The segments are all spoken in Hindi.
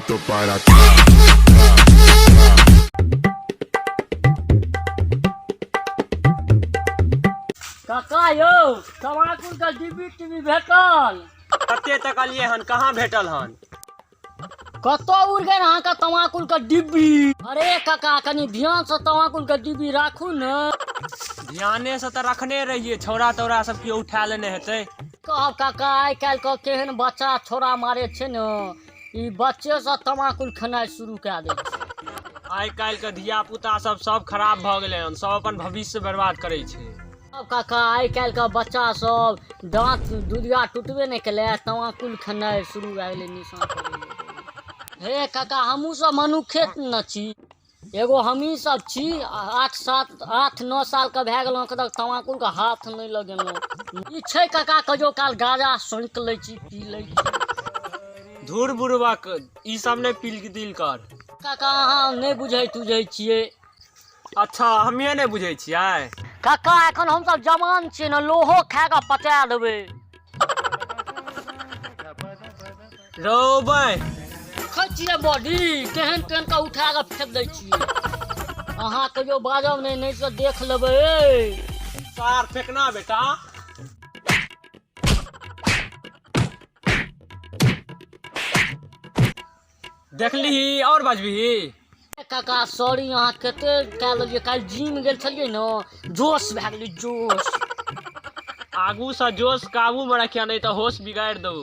pasito para atrás. काका यौ तमाकुल का डिब्बी टीवी भेटल कते तक लिए हन कहाँ भेटल हन कतो उड़ गए अहाँ का तमाकुल का डिब्बी। अरे काका कनी ध्यान से तमाकुल का डिब्बी राखू न। ध्याने से तो रखने रहिए छौड़ा तौड़ा सब केओ उठा लेने हेतै। कहब काका आइ काल्हि के केहन बच्चा छोड़ा मारे छै न, ई बच्चे से तमाकुल खेनाइ शुरू कए दै छै। आइ काल्हि के धिया पुता सब खराब भऽ गेलै हन, सब अपन भविष्य बर्बाद करै छै। अब काका आइ काल्हि के बच्चा सब दांत दुधिया टूटबे नहीं केले, तमाकुल खेनाइ शुरू भए गेलै निशान करै। हे काका हमहूँ सब मनुखे न छी, एगो हमही सब छी 8-9 साल के भए गेलहुँ कतऽ तमाकुल के हाथ नहीं लगेलहुँ। ई छै काका कहियो काल गाजा सोंक लै छी पी लै छी। धूर बुढ़बक ई सब नहीं पील दिल कर। काका अहाँ नहीं बुझै तुझै छियै। अच्छा हमे नहीं बुझै छियै। काका एखन हम सब जवान छियै न, लोहो खा कऽ पचा देबै। रोबै देखै छियै बॉडी केहन केहन के उठा कऽ फेंक दै छियै। अहाँ कहियो बाजब नहीं तो देख लेबै। सार फेंकना बेटा। देखली और बजबी। काका सॉरी अहाँ कते कए लेलियै, काल्हि जिम गेल छलियै न, जोश भए गेलै जोश। आगू से जोश काबू में रखिया नहीं तो होश बिगाड़ दो।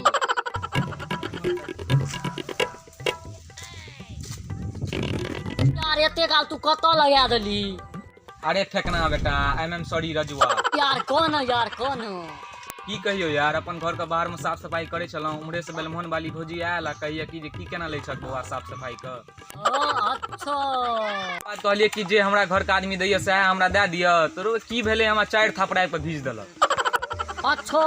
यार एते काल तू कतऽ लगा देली। अरे फेंकना बेटा, आई एम सॉरी रजुआ। यार कौन की कहियो यार, अपन घर के बाहर में साफ सफाई करे छलौं, उम्हरे से बेलमोहन वाली भौजी आयल आ कहिए कि जे की केना लै छक बौआ साफ सफाई के। अच्छा बात कहलिए कि जे हमरा घर के आदमी दैय से हमरा दे दिया, तोरो की भेले हमरा 4 थापड़ाई पे भेज देलक। अच्छा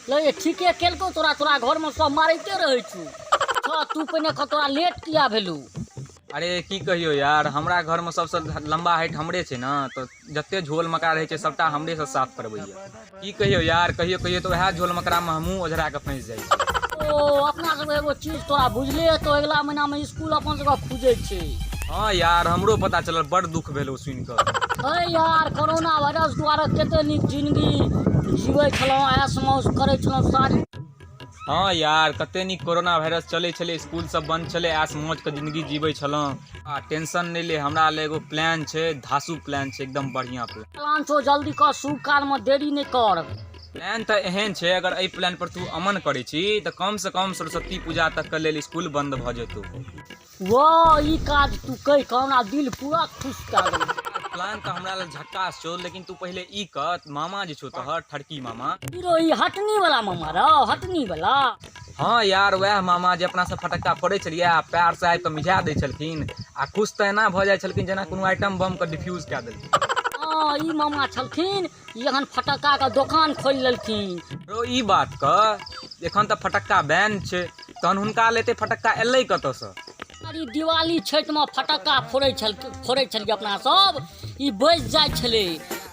ले ठीके केलको, तोरा घर में सब मारते रहे छु। अच्छा तू पहिने तोरा लेट किया भेलू। अरे की कहियो यार, हमरा घर में सबसे लंबा हाइट हमरे छै ना, तो जते झोल मकरा रहे छै सबटा हमरे से साफ करबैया। की कहियो यार, कहियो तो वह झोल मकरा में हमहूँ ओझरा के फंस जाइ छी। ओ अपना सब एगो चीज तोरा बुझले तो अगला महीना में स्कूल अपन जगह खुजे छै। हाँ यार हमरो पता चलल, बड़ दुख भेल सुन कऽ। अरे यार कोरोना वायरस द्वारा कते नीक जिंदगी जीवे छलौं, ऐश मौज करे छलौं सारी। हाँ यार कते नीक कोरोना वायरस चले छले, स्कूल सब बंद छले, ऐश मौज के जिंदगी जीवे छलौं। आ टेंशन नहीं ले, हमरा ले एगो प्लान छै, धासु प्लान छै, एकदम बढ़िया प्लान छो, जल्दी कर, शुभ काल में देरी नहीं कर। प्लान तो एहन छै, अगर एहि प्लान पर तू अमन करे छी तो कम से कम सरस्वती पूजा तक के लेल स्कूल बंद भ जेतौ। वाह ई काज तू कह के हमरा दिल पूरा खुश कर देलक। प्लान तो हमरा लेल झक्कास छौ, लेकिन तू पहले ई कह, मामा जे छौ तोहर ठड़की मामा, हीरो ई हटनी वाला मामा रहो, हटनी वाला। हाँ यार वह मामा जे अपना से फटक्का फोड़े छलियै आ पैर से आबि के मिझा दै छलखिन, आ खुश तो एना भ जाइ छलखिन जेना कोनो आइटम बम के डिफ्यूज कए देलखिन। हाँ ई मामा छलखिन, ई एखन फटक्का के दुकान खोल लेलखिन। रो ई बात कह, एखन तो फटक्का बैन छै, तहन हुनका लेते फटक्का एलै कतऽ से। अरे दिवाली छठि में फटक्का फोड़े छलियै अपना सब, ई बच जाय छले,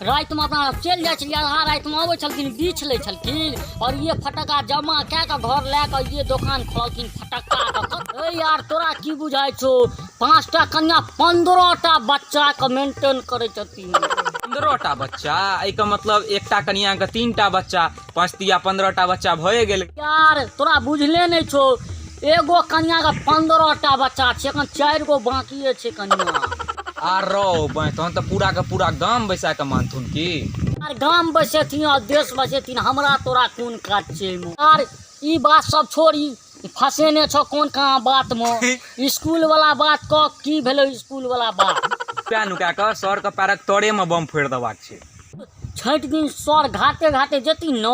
रात में अपना चल जाय छलियै, आधा रात में आबै छलखिन, बीछ लै छलखिन, और ये फटक्का जमा कए के घर लए के ये दुकान खोलखिन फटक्का के। ए यार तोरा की बुझाय छौ, 5टा कन्या 15टा बच्चा के मेंटेन करे छथिन। 15टा बच्चा, एहि का मतलब एकटा कनिया के 3टा बच्चा, 5 तिया 15टा बच्चा भए गेल। यार तोरा बुझले नहीं छो, एगो कन्या का 15टा बच्चा छै, एखन 4 गो बाकी छै कन्या। आर रो तहन तो पूरा के पूरा गांव बैसा के मानथुन की। यार गांव बसेथिन और देश बसेथिन, हमरा तोरा कोन काज छै। यार ई बात सब छोड़ी, फसेने छो कोन कहाँ बात में। स्कूल वाला बात कह, की भेलो स्कूल वाला बात। क्या नुका के सर के पैरक तोरे में बम फोड़ देबाक छै। छठ दिन सर घाटे घाटे जेती न,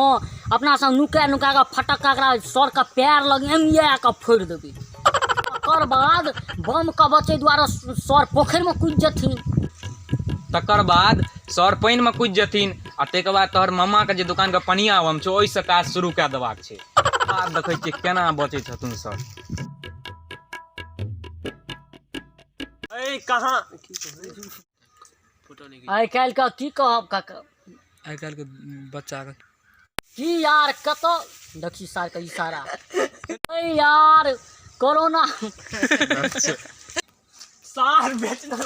अपना सब नुका के फटक्का सर के पैर लग एमिया के फोड़ देबी। तकर बाद बम के बचे द्वारा सर पोखर में कूद जेथिन। तकर बाद सर पानि में कूद जेथिन, आ तकर बाद तोहर मामा के जे दुकान के पनिया बम छौ ओहि से काज शुरू कए देबाक छै। आब देखै छियै केना बचै छथुन सर। ए कहाँ आइ काल्हि का की कहब काका, आइ काल्हि के बच्चा के की यार कतो देखी सार के इशारा। ए यार कोरोना सार बेचना